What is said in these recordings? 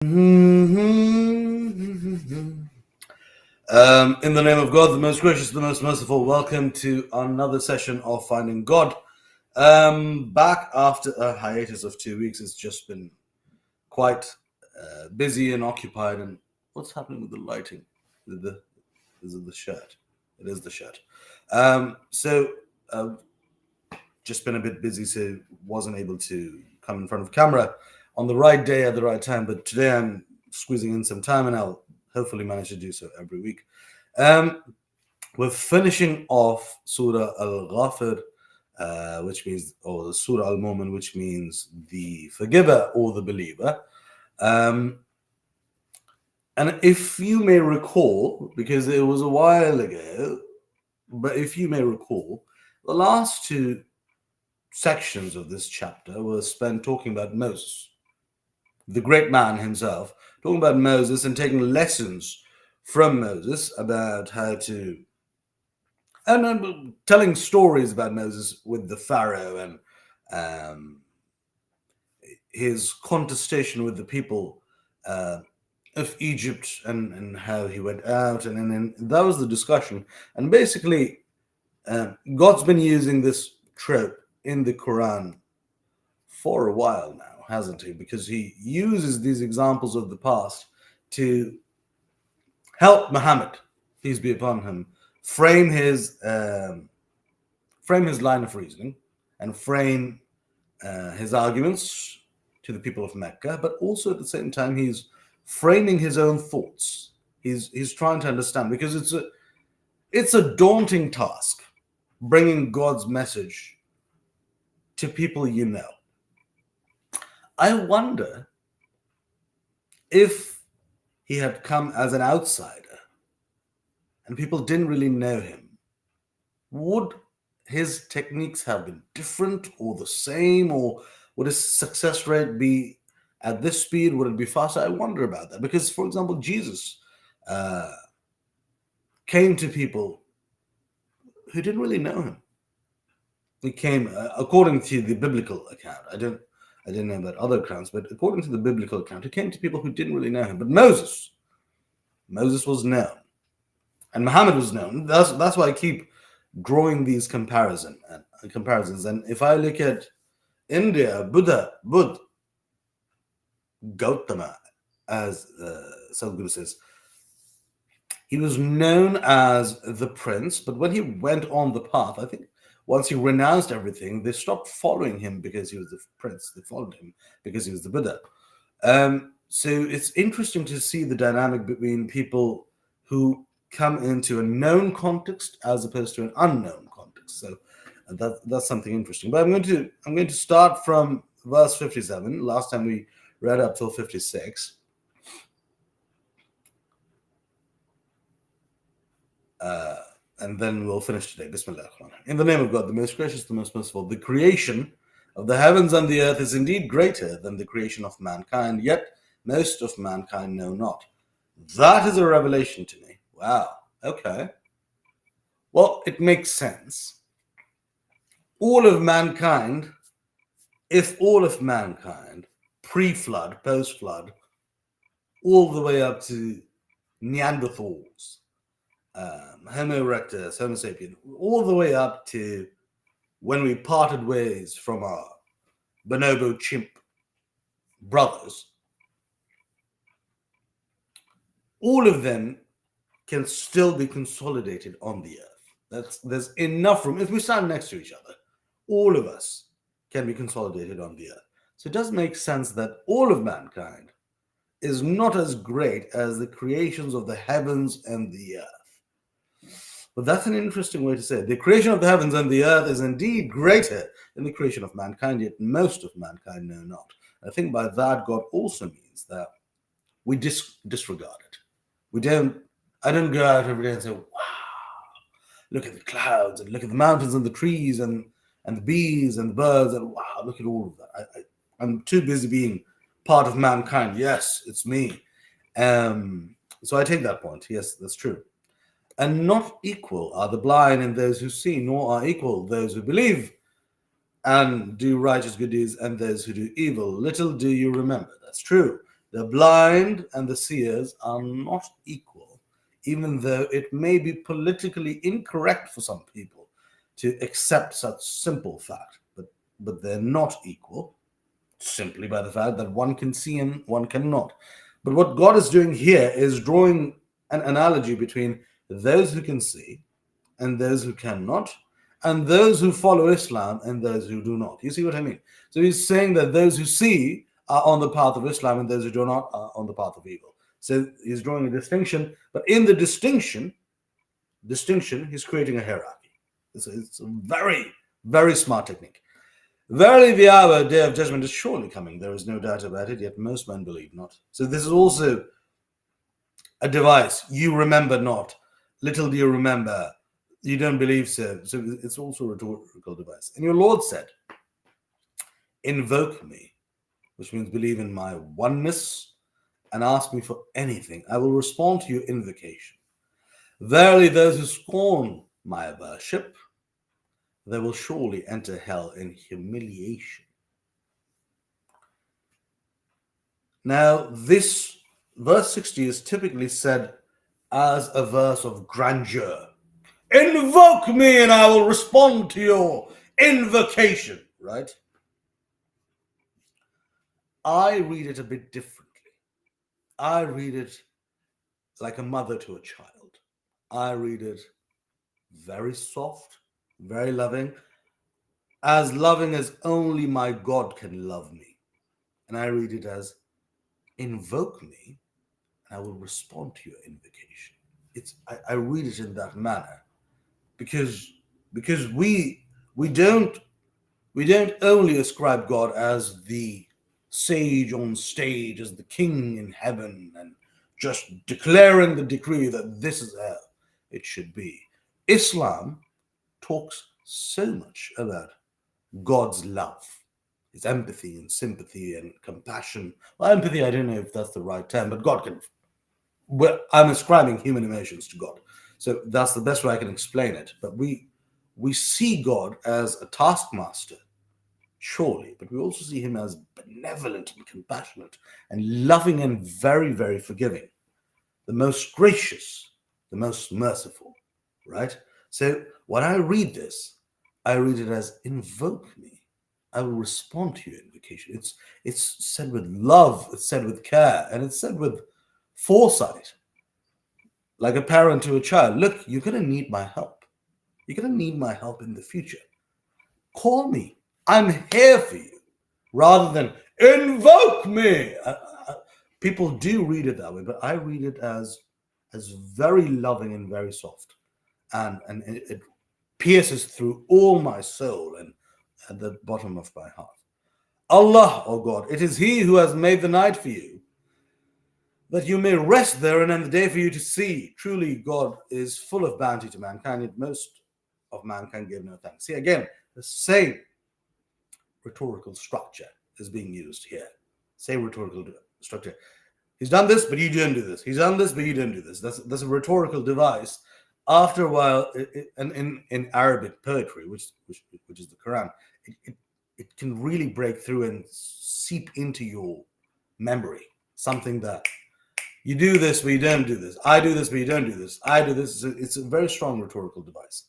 In the name of God, the most gracious, the most merciful, welcome to another session of Finding God. Back after a hiatus of 2 weeks. It's just been quite busy and occupied. And what's happening with the lighting? Is it the shirt? It is the shirt. Just been a bit busy, so wasn't able to come in front of camera on the right day at the right time. But today I'm squeezing in some time, and I'll hopefully manage to do so every week. We're finishing off Surah Al-Ghafir, which means, or Surah Al-Mu'min, which means the forgiver or the believer. And if you may recall, because it was a while ago, but if you may recall, the last two sections of this chapter were spent talking about Moses, the great man himself, talking about Moses and taking lessons from Moses about how to, and telling stories about Moses with the Pharaoh and his contestation with the people of Egypt and how he went out, and then that was the discussion. And basically, God's been using this trope in the Quran for a while now, hasn't he? Because he uses these examples of the past to help Muhammad, peace be upon him, frame his line of reasoning and frame his arguments to the people of Mecca, but also at the same time he's framing his own thoughts. He's trying to understand, because it's a daunting task bringing God's message to people you know. I wonder if he had come as an outsider and people didn't really know him, would his techniques have been different or the same, or would his success rate be at this speed? Would it be faster? I wonder about that, because, for example, Jesus came to people who didn't really know him. He came, according to the biblical account. I didn't know about other accounts, but according to the biblical account, he came to people who didn't really know him. But Moses was known, and Muhammad was known. That's why I keep drawing these comparisons. And if I look at India, Buddha, Gautama, as Sadhguru says, he was known as the prince, but when he went on the path, I think once he renounced everything, they stopped following him because he was the prince. They followed him because he was the Buddha. So it's interesting to see the dynamic between people who come into a known context as opposed to an unknown context. So that's something interesting. But I'm going to start from verse 57. Last time we read up till 56. And then we'll finish today. Bismillah. In the name of God, the most gracious, the most merciful. The creation of the heavens and the earth is indeed greater than the creation of mankind, yet most of mankind know not. That is a revelation to me. Wow. Okay. Well, it makes sense. All of mankind, pre-flood, post-flood, all the way up to Neanderthals, Homo erectus, Homo sapien, all the way up to when we parted ways from our bonobo chimp brothers, all of them can still be consolidated on the earth. There's enough room. If we stand next to each other, all of us can be consolidated on the earth. So it does make sense that all of mankind is not as great as the creations of the heavens and the earth. But that's an interesting way to say it. The creation of the heavens and the earth is indeed greater than the creation of mankind, yet most of mankind know not. I think by that, God also means that we disregard it. I don't go out every day and say, wow, look at the clouds and look at the mountains and the trees and the bees and the birds, and wow, look at all of that. I'm too busy being part of mankind. Yes, it's me. So I take that point. Yes, that's true. And not equal are the blind and those who see, nor are equal those who believe and do righteous good deeds and those who do evil. Little do you remember. That's true. The blind and the seers are not equal, even though it may be politically incorrect for some people to accept such simple fact. But they're not equal simply by the fact that one can see and one cannot. But what God is doing here is drawing an analogy between those who can see and those who cannot, and those who follow Islam and those who do not. You see what I mean? So he's saying that those who see are on the path of Islam and those who do not are on the path of evil. So he's drawing a distinction, but in the distinction, he's creating a hierarchy. It's a very, very smart technique. Verily, the hour, day of judgment is surely coming. There is no doubt about it, yet most men believe not. So this is also a device. You remember not. Little do you remember. You don't believe so. So it's also a rhetorical device. And your Lord said, invoke me, which means believe in my oneness and ask me for anything. I will respond to your invocation. Verily, those who scorn my worship, they will surely enter hell in humiliation. Now, this verse 60 is typically said as a verse of grandeur. Invoke me and I will respond to your invocation, right? I read it a bit differently. I read it like a mother to a child. I read it very soft, very loving as only my God can love me. And I read it as, invoke me and I will respond to your invocation. I read it in that manner because we don't only ascribe God as the sage on stage, as the king in heaven, and just declaring the decree that this is how it should be. Islam talks so much about God's love, his empathy and sympathy and compassion. Well, empathy, I don't know if that's the right term, but God can. Well, I'm ascribing human emotions to God, so that's the best way I can explain it. But we see God as a taskmaster, surely, but we also see him as benevolent and compassionate and loving and very, very forgiving, the most gracious, the most merciful, right? So when I read this, I read it as, invoke me. I will respond to your invocation. It's said with love, it's said with care, and it's said with foresight, like a parent to a child. Look, you're going to need my help. You're going to need my help in the future. Call me. I'm here for you. Rather than invoke me. People do read it that way, but I read it as very loving and very soft. And it pierces through all my soul and at the bottom of my heart. Allah, O God, it is He who has made the night for you, that you may rest therein and the day for you to see. Truly, God is full of bounty to mankind, yet most of mankind give no thanks. See, again, the same rhetorical structure is being used here. Same rhetorical structure. He's done this, but you didn't do this. He's done this, but you didn't do this. That's a rhetorical device. After a while, and in Arabic poetry, which is the Quran, it can really break through and seep into your memory. Something that you do this, but you don't do this. I do this, but you don't do this. I do this. It's a very strong rhetorical device.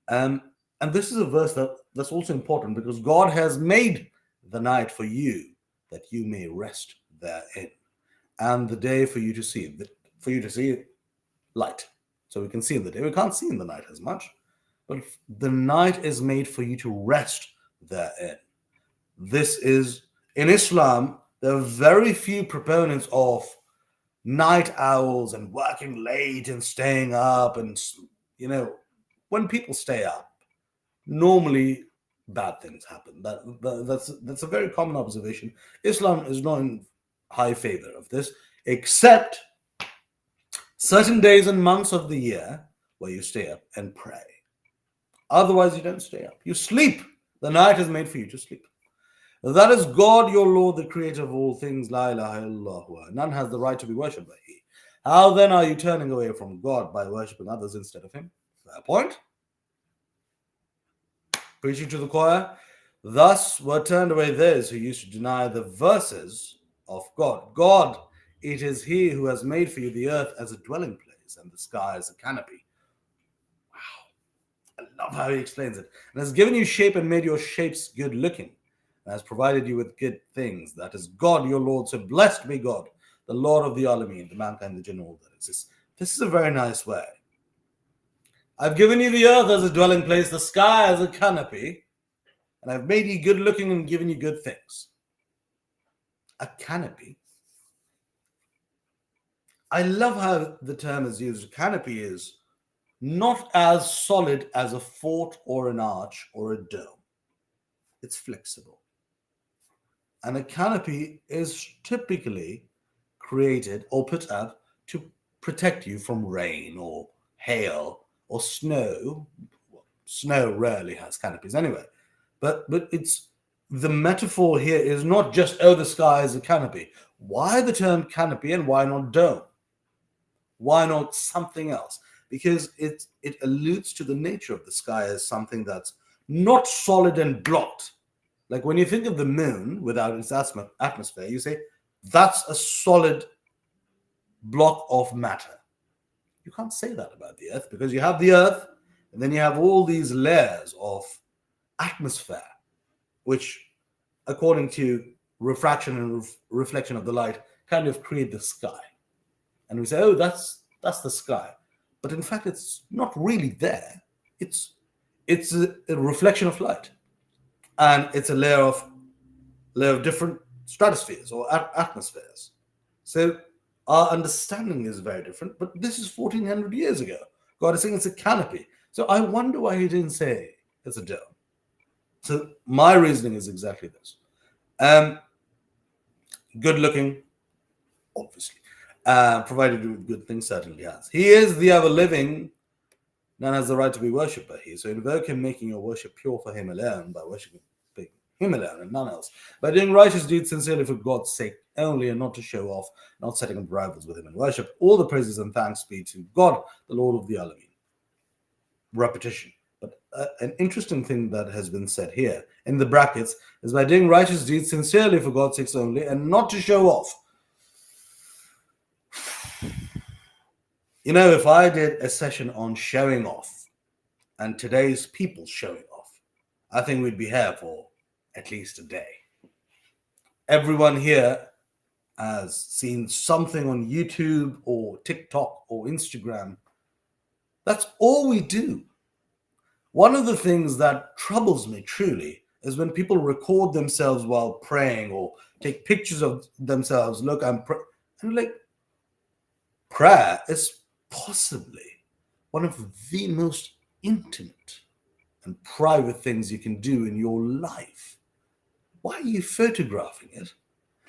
And this is a verse that's also important because God has made the night for you that you may rest therein, and the day for you to see light. So we can see in the day. We can't see in the night as much, but the night is made for you to rest therein. This is, in Islam, there are very few proponents of night owls and working late and staying up. And, when people stay up, normally bad things happen. That's a very common observation. Islam is not in high favor of this, except certain days and months of the year where you stay up and pray. Otherwise, you don't stay up. You sleep. The night is made for you to sleep. That is God, your Lord, the creator of all things. La ilaha illallah. None has the right to be worshipped by He. How then are you turning away from God by worshipping others instead of Him? Fair point. Preaching to the choir. Thus were turned away those who used to deny the verses of God. God, it is He who has made for you the earth as a dwelling place and the sky as a canopy. I love how he explains it. And has given you shape and made your shapes good looking, and has provided you with good things. That is God, your Lord. So blessed be God, the Lord of the Alameen, the mankind, the jinn, all that exists. This is a very nice way. I've given you the earth as a dwelling place, the sky as a canopy, and I've made you good looking and given you good things. A canopy. I love how the term is used. A canopy is not as solid as a fort or an arch or a dome. It's flexible. And a canopy is typically created or put up to protect you from rain or hail or snow. Snow rarely has canopies anyway. But it's the metaphor here is not just, oh, the sky is a canopy. Why the term canopy and why not dome? Why not something else? Because it alludes to the nature of the sky as something that's not solid and blocked. Like when you think of the moon without its atmosphere, you say, that's a solid block of matter. You can't say that about the earth because you have the earth and then you have all these layers of atmosphere, which, according to refraction and reflection of the light, kind of create the sky. And we say, oh, that's the sky. But in fact, it's not really there. It's a reflection of light. And it's a layer of different stratospheres or atmospheres. So our understanding is very different, but this is 1400 years ago. God is saying it's a canopy. So I wonder why he didn't say it's a dome. So my reasoning is exactly this. Good looking, obviously. Provided you with good things, certainly has. He is the ever living, none has the right to be worshipped by he. So invoke him, making your worship pure for him alone, by worshipping him alone and none else. By doing righteous deeds sincerely for God's sake only, and not to show off, not setting up rivals with him in worship. All the praises and thanks be to God, the Lord of the Alameen. Repetition. But an interesting thing that has been said here in the brackets is by doing righteous deeds sincerely for God's sake only, and not to show off. You know, if I did a session on showing off and today's people showing off, I think we'd be here for at least a day. Everyone here has seen something on YouTube or TikTok or Instagram. That's all we do. One of the things that troubles me truly is when people record themselves while praying or take pictures of themselves. Look, I'm like, prayer is possibly one of the most intimate and private things you can do in your life. Why are you photographing it?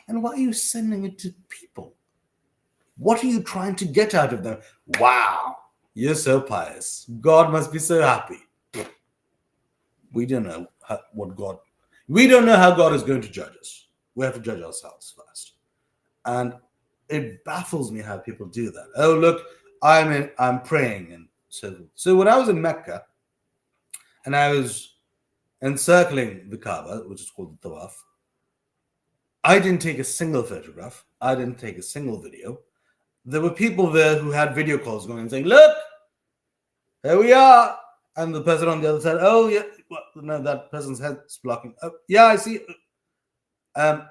And why are you sending it to people? What are you trying to get out of them? Wow, you're so pious. God must be so happy. We don't know we don't know how God is going to judge us. We have to judge ourselves first. And it baffles me how people do that. Oh, look, I'm praying and so forth. So when I was in Mecca and I was encircling the Kaaba, which is called the Tawaf, I didn't take a single photograph. I didn't take a single video. There were people there who had video calls going and saying, look, here we are. And the person on the other side, oh, yeah, well, no, that person's head's blocking. Oh, yeah, I see. That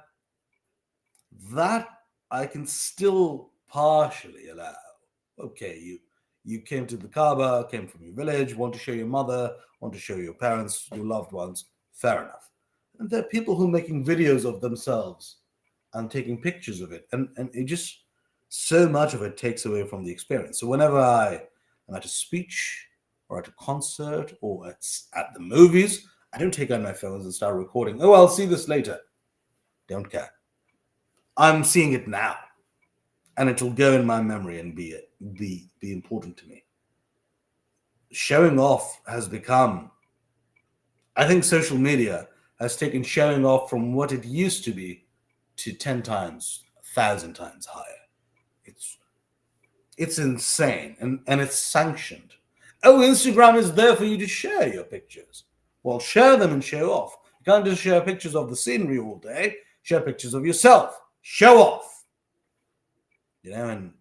I can still partially allow. Okay, you came to the Kaaba, came from your village, want to show your mother, want to show your parents, your loved ones. Fair enough. And there are people who are making videos of themselves and taking pictures of it. And it just, so much of it takes away from the experience. So whenever I am at a speech or at a concert or at the movies, I don't take out my phones and start recording. Oh, I'll see this later. Don't care. I'm seeing it now. And it will go in my memory and be important to me. Showing off has become, I think social media has taken showing off from what it used to be to 10 times, 1,000 times higher. It's insane and it's sanctioned. Oh, Instagram is there for you to share your pictures. Well, share them and show off. You can't just share pictures of the scenery all day. Share pictures of yourself. show off. And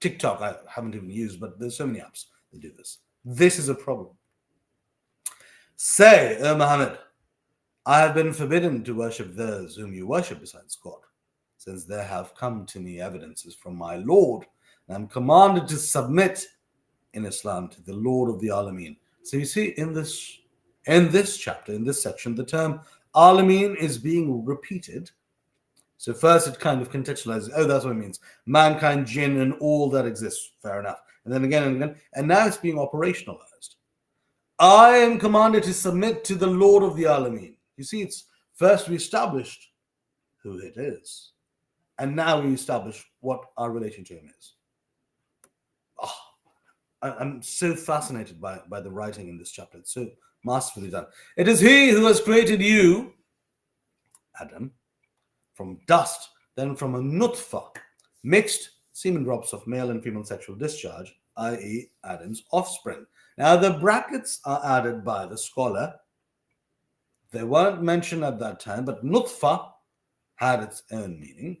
TikTok I haven't even used, but there's so many apps that do this. This is a problem. Say, O Muhammad, I have been forbidden to worship those whom you worship besides God, since there have come to me evidences from my Lord, and I'm commanded to submit in Islam to the Lord of the Alameen. So you see, in this chapter, in this section, the term Alameen is being repeated. So first it kind of contextualizes, oh, that's what it means. Mankind, jinn, and all that exists. Fair enough. And then again and again. And now it's being operationalized. I am commanded to submit to the Lord of the Alameen. You see, it's first we established who it is. And now we establish what our relation to him is. I'm so fascinated by the writing in this chapter. It's so masterfully done. It is he who has created you, Adam, from dust, then from a nutfa, mixed semen drops of male and female sexual discharge, i.e. Adam's offspring. Now the brackets are added by the scholar. They weren't mentioned at that time, but nutfa had its own meaning.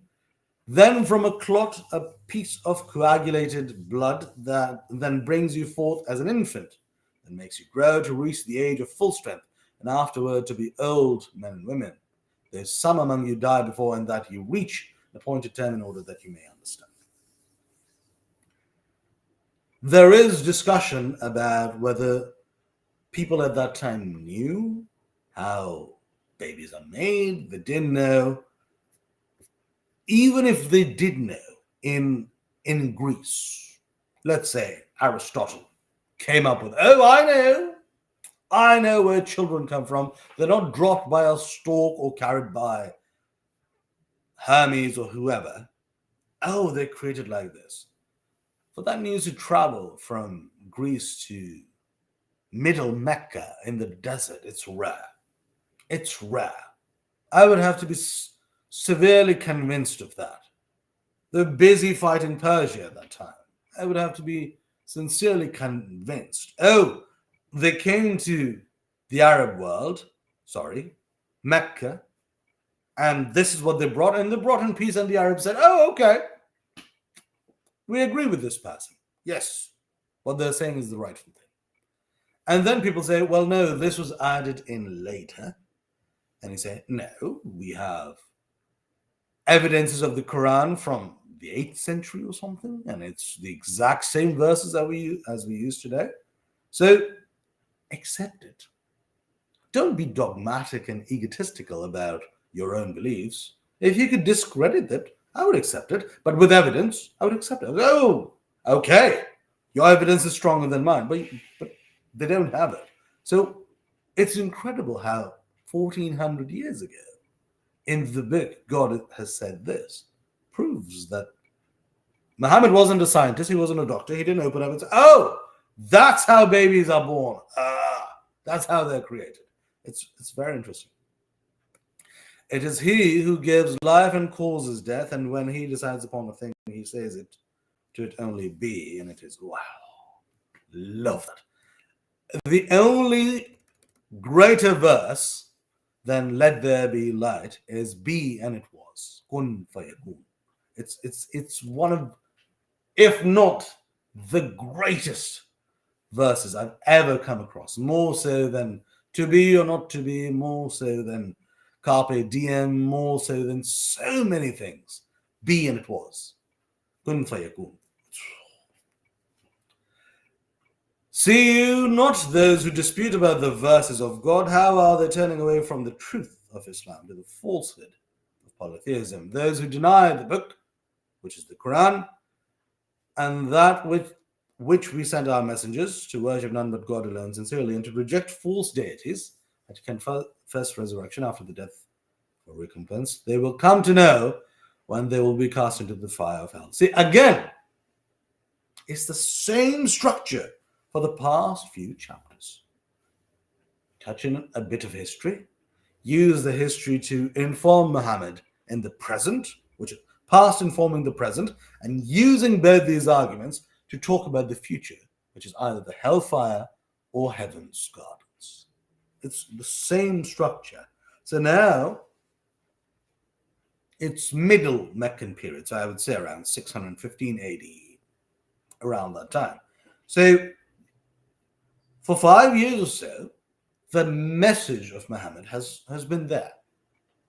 Then from a clot, a piece of coagulated blood that then brings you forth as an infant, and makes you grow to reach the age of full strength, and afterward to be old men and women. There's some among you die before, and that you reach the appointed term in order that you may understand. There is discussion about whether people at that time knew how babies are made. They didn't know. Even if they did know, in Greece, let's say Aristotle came up with, oh, I know where children come from. They're not dropped by a stork or carried by Hermes or whoever. Oh, they're created like this. For that news to travel from Greece to middle Mecca in the desert, it's rare. It's rare. I would have to be severely convinced of that. They're busy fighting Persia at that time. I would have to be sincerely convinced. Oh, they came to the Arab world, Mecca, and this is what they brought, and they brought in peace, and the Arabs said, oh, okay, we agree with this person. Yes, what they're saying is the rightful thing. And then people say, well, no, this was added in later. And he said, no, we have evidences of the Quran from the 8th century or something, and it's the exact same verses that we use today. So accept it. Don't be dogmatic and egotistical about your own beliefs. If you could discredit it, I would accept it. But with evidence, I would accept it. Oh, okay. Your evidence is stronger than mine, but they don't have it. So it's incredible how 1400 years ago, in the book, God has said this, proves that Muhammad wasn't a scientist, he wasn't a doctor, he didn't open up and say, oh, that's how babies are born. That's how they're created. It's very interesting. It is he who gives life and causes death, and when he decides upon a thing, he says it to it only be, and it is wow. Love that. The only greater verse than let there be light is be and it was. Kun fayakun. It's one of, if not the greatest verses I've ever come across. More so than to be or not to be, more so than carpe diem, more so than so many things. Be and it was. Kun fayakun. See you not those who dispute about the verses of God? How are they turning away from the truth of Islam to the falsehood of polytheism? Those who deny the book, which is the Quran, and that which we sent our messengers to worship none but God alone sincerely, and to reject false deities, and to confess resurrection after the death for recompense, they will come to know when they will be cast into the fire of hell. See, again, it's the same structure for the past few chapters. Touching a bit of history, use the history to inform Muhammad in the present, which is past informing the present, and using both these arguments to talk about the future, which is either the hellfire or heaven's gardens. It's the same structure. So now, It's middle Meccan period, so I would say around 615 AD, around that time. So for 5 years or so, the message of Muhammad has been there.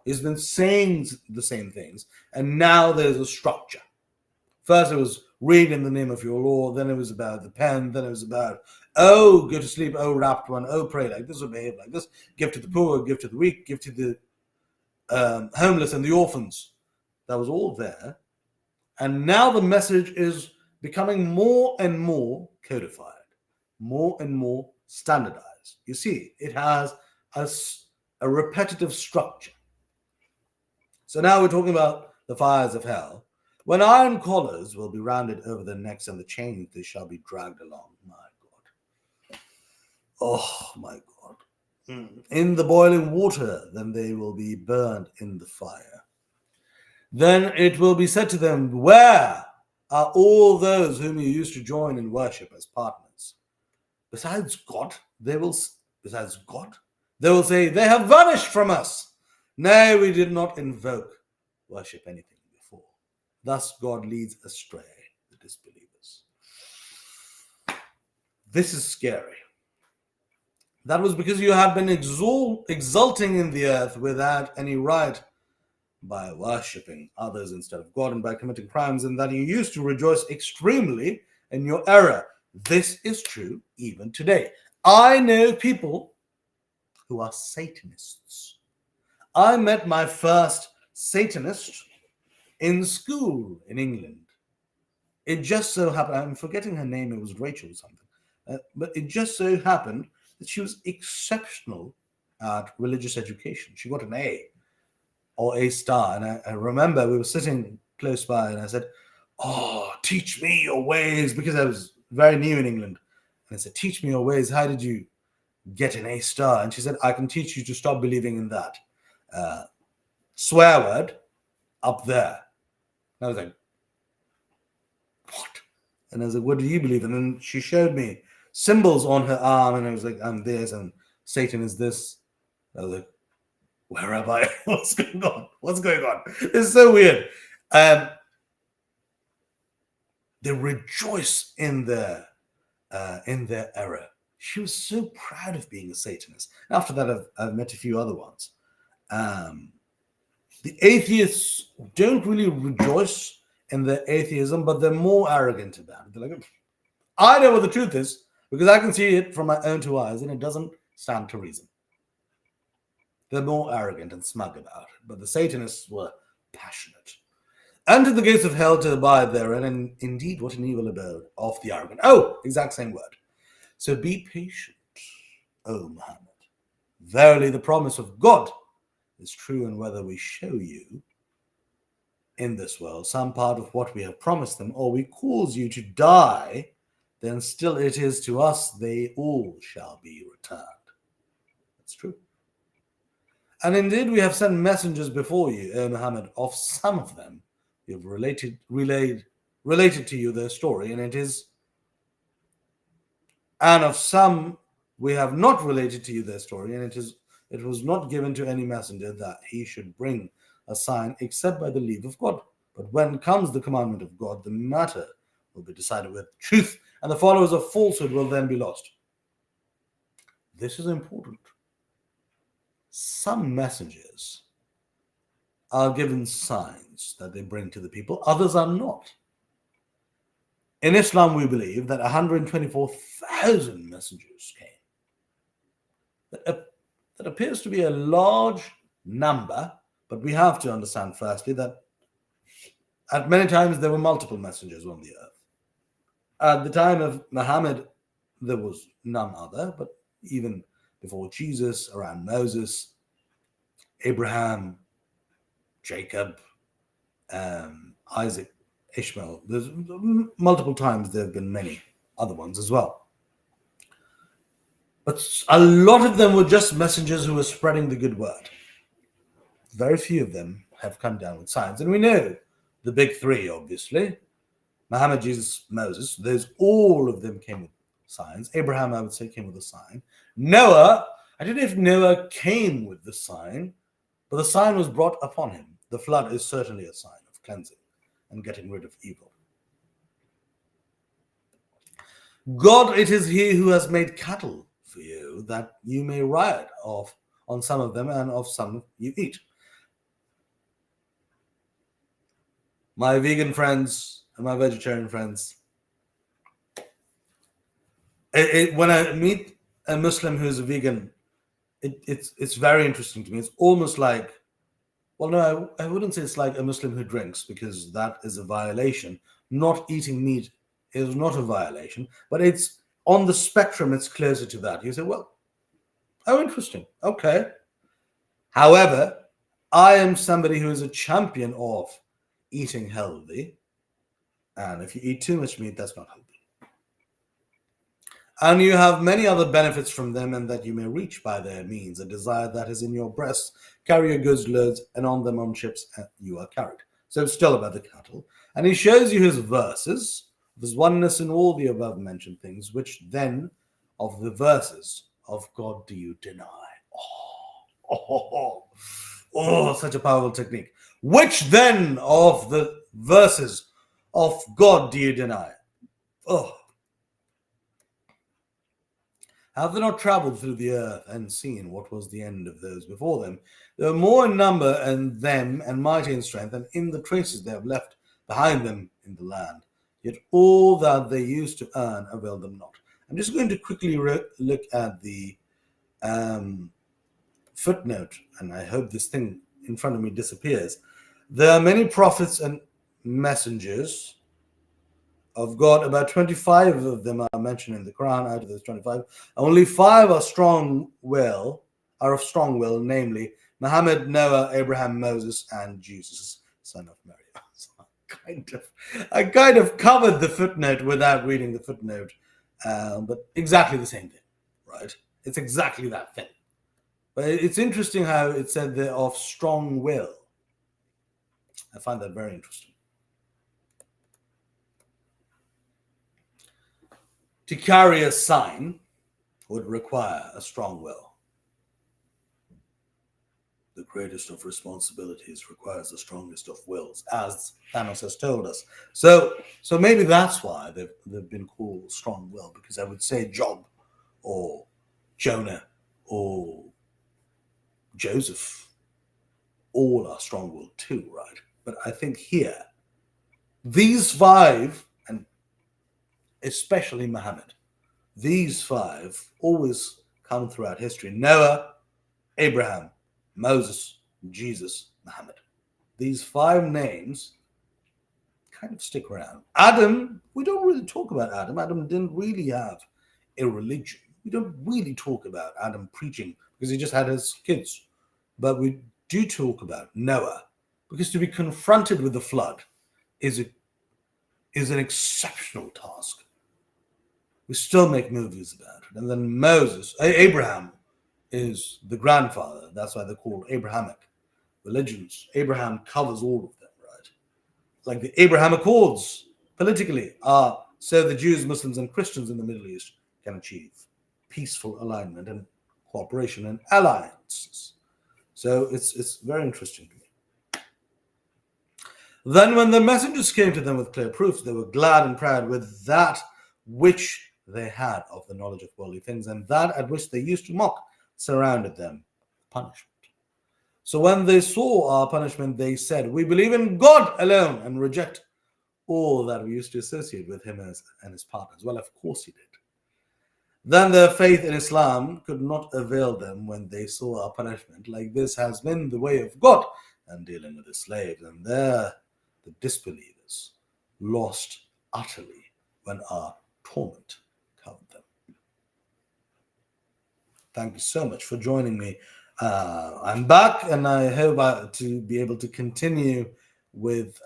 He's been saying the same things, and now there's a structure. First, it was read in the name of your Lord. Then it was about the pen. Then it was about, oh, go to sleep. Oh, rapt one. Oh, pray like this or behave like this. Give to the poor. Give to the weak. Give to the homeless and the orphans. That was all there. And now the message is becoming more and more codified, more and more standardized. You see, it has a repetitive structure. So now we're talking about the fires of hell. When iron collars will be rounded over their necks and the chains they shall be dragged along. My God. Oh, my God. In the boiling water, then they will be burned in the fire. Then it will be said to them, where are all those whom you used to join in worship as partners? Besides God, they will say, they have vanished from us. Nay, we did not invoke worship anything before. Thus God leads astray the disbelievers. This is scary. That was because you had been exulting in the earth without any right, by worshipping others instead of God and by committing crimes, and that you used to rejoice extremely in your error. This is true even today. I know people who are Satanists. I met my first Satanist in school in England. It just so happened, I'm forgetting her name, it was Rachel or something, but it just so happened that she was exceptional at religious education. She got an A or A star. And I remember we were sitting close by and I said, oh, teach me your ways, because I was very new in England. And I said, teach me your ways. How did you get an A star? And she said, I can teach you to stop believing in that swear word up there. And I was like, what? And I was like, what do you believe in? And then she showed me symbols on her arm, and I was like, I'm this, and Satan is this. I was like, where am I? What's going on? What's going on? It's so weird. They rejoice in their error. She was so proud of being a Satanist. After that, I've met a few other ones. The atheists don't really rejoice in their atheism, but they're more arrogant about it. They're like, I know what the truth is because I can see it from my own two eyes, and it doesn't stand to reason. They're more arrogant and smug about it, but the Satanists were passionate. Enter the gates of hell to abide therein, and indeed, what an evil abode of the arrogant. Oh, exact same word. So be patient, O Muhammad. Verily, the promise of God is true, and whether we show you in this world some part of what we have promised them, or we cause you to die, then still it is to us they all shall be returned. That's true. And indeed we have sent messengers before you, O Muhammad. Of some of them we have related to you their story, and of some we have not related to you their story, and it was not given to any messenger that he should bring a sign except by the leave of God. But when comes the commandment of God, the matter will be decided with truth, and the followers of falsehood will then be lost. This is important. Some messengers are given signs that they bring to the people, others are not. In Islam, we believe that 124,000 messengers came. That appears to be a large number, but we have to understand firstly that at many times there were multiple messengers on the earth. At the time of Muhammad, there was none other, but even before Jesus, around Moses, Abraham, Jacob, Isaac, Ishmael. There's multiple times there have been many other ones as well. But a lot of them were just messengers who were spreading the good word. Very few of them have come down with signs. And we know the big three, obviously. Muhammad, Jesus, Moses. All of them came with signs. Abraham, I would say, came with a sign. Noah, I don't know if Noah came with the sign, but the sign was brought upon him. the flood is certainly a sign of cleansing and getting rid of evil. God, it is he who has made cattle for you, that you may ride off on some of them, and of some you eat. My vegan friends and my vegetarian friends, when I meet a Muslim who's a vegan, it's very interesting to me. It's almost like, well, no, I wouldn't say it's like a Muslim who drinks, because that is a violation. Not eating meat is not a violation, but it's on the spectrum, it's closer to that. You say, well, oh, interesting. Okay. However, I am somebody who is a champion of eating healthy. And if you eat too much meat, that's not healthy. And you have many other benefits from them, and that you may reach by their means a desire that is in your breast, carry your goods loads, and on them on ships you are carried. So it's still about the cattle. And he shows you his verses, his oneness in all the above mentioned things, which then of the verses of God do you deny? Such a powerful technique. Which then of the verses of God do you deny? Have they not traveled through the earth and seen what was the end of those before them? They were more in number and them, and mighty in strength, and in the traces they have left behind them in the land. Yet all that they used to earn availed them not. I'm just going to quickly look at the footnote, and I hope this thing in front of me disappears. There are many prophets and messengers of God. About 25 of them are mentioned in the Quran. Out of those 25, only 5 are of strong will, namely Muhammad, Noah, Abraham, Moses, and Jesus, son of Mary. So I kind of covered the footnote without reading the footnote, but exactly the same thing, right? It's exactly that thing. But it's interesting how it said they're of strong will. I find that very interesting. To carry a sign would require a strong will. The greatest of responsibilities requires the strongest of wills, as Thanos has told us. So maybe that's why they've been called strong will, because I would say Job or Jonah or Joseph all are strong-willed too, right? But I think here, these 5, and especially Muhammad, these 5 always come throughout history. Noah, Abraham, Moses, Jesus, Muhammad. These 5 names kind of stick around. Adam, we don't really talk about Adam. Adam didn't really have a religion. We don't really talk about Adam preaching because he just had his kids. But we do talk about Noah, because to be confronted with the flood is an exceptional task. We still make movies about it. And then Abraham is the grandfather. That's why they're called Abrahamic religions. Abraham covers all of them, right? Like the Abraham Accords politically are so the Jews, Muslims, and Christians in the Middle East can achieve peaceful alignment and cooperation and alliances. So it's very interesting to me. Then when the messengers came to them with clear proofs, they were glad and proud with that which they had of the knowledge of worldly things, and that at which they used to mock surrounded them punishment. So when they saw our punishment, they said, we believe in God alone and reject all that we used to associate with him and his partners. Well, of course he did. Then their faith in Islam could not avail them when they saw our punishment. Like this has been the way of God and dealing with the slaves. And there the disbelievers lost utterly when our torment covered them. Thank you so much for joining me. I'm back, and I hope to be able to continue with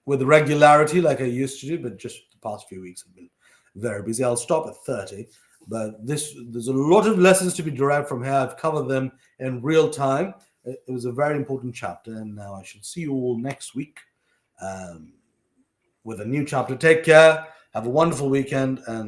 regularity like I used to do, but just the past few weeks have been very busy. I'll stop at 30, but there's a lot of lessons to be derived from here. I've covered them in real time. It was a very important chapter, and now I should see you all next week with a new chapter. Take care. Have a wonderful weekend, and